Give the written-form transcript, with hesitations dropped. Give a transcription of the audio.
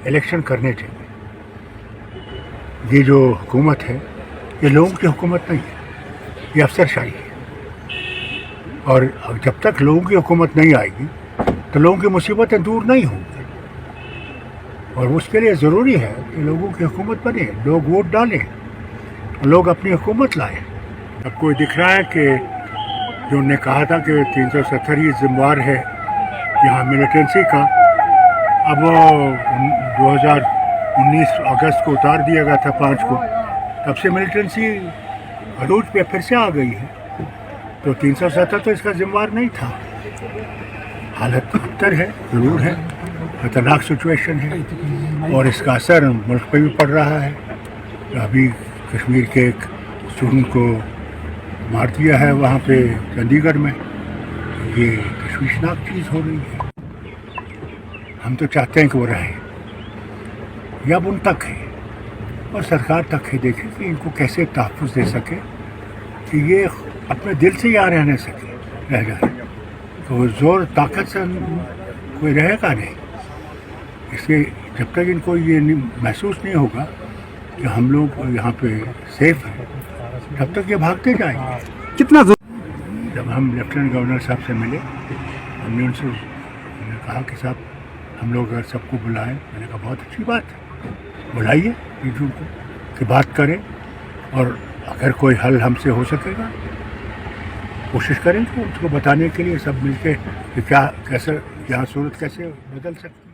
Election करने चाहिए। ये जो हुकूमत है ये लोगों की हुकूमत नहीं है, ये अफसरशाही है। और जब तक लोगों की हुकूमत नहीं आएगी तो लोगों की मुसीबतें दूर नहीं होंगी। और उसके लिए ज़रूरी है कि लोगों की हुकूमत बने, लोग वोट डालें, लोग अपनी हुकूमत लाएं। अब कोई दिख रहा है कि जो उन्होंने कहा था कि 370 ही जिम्मेवार है यहाँ मिलिटेंसी का, अब वो 2019 अगस्त को उतार दिया गया था 5 को, तब से मिलिटेंसी अरूज पे फिर से आ गई है। तो 370 तो इसका जिम्मेवार नहीं था। हालत खतर है, ज़रूर है, खतरनाक सिचुएशन है और इसका असर मुल्क पे भी पड़ रहा है। अभी कश्मीर के एक स्टूडेंट को मार दिया है वहाँ पे चंडीगढ़ में। ये तशवीशनाक चीज़ हो रही है। हम तो चाहते हैं कि वो रहे, या अब उन तक है और सरकार तक है, देखें कि इनको कैसे तहफ़्फ़ुज़ दे सके कि ये अपने दिल से यहाँ रहने सके, रह जाए। तो ज़ोर ताकत से कोई रहेगा नहीं। इसलिए जब तक इनको ये महसूस नहीं होगा कि हम लोग यहाँ पे सेफ हैं, तब तक ये भागते जाएंगे। कितना जब हम लेफ्टिनेंट गवर्नर साहब से मिले, हमने उनसे कहा कि साहब हम लोग अगर सबको बुलाएं, मैंने कहा बहुत अच्छी बात है, बुलाइए ईडू को कि बात करें और अगर कोई हल हमसे हो सकेगा कोशिश करेंगे उसको बताने के लिए सब मिलके कि क्या कैसे यहाँ सूरत कैसे बदल सकती है।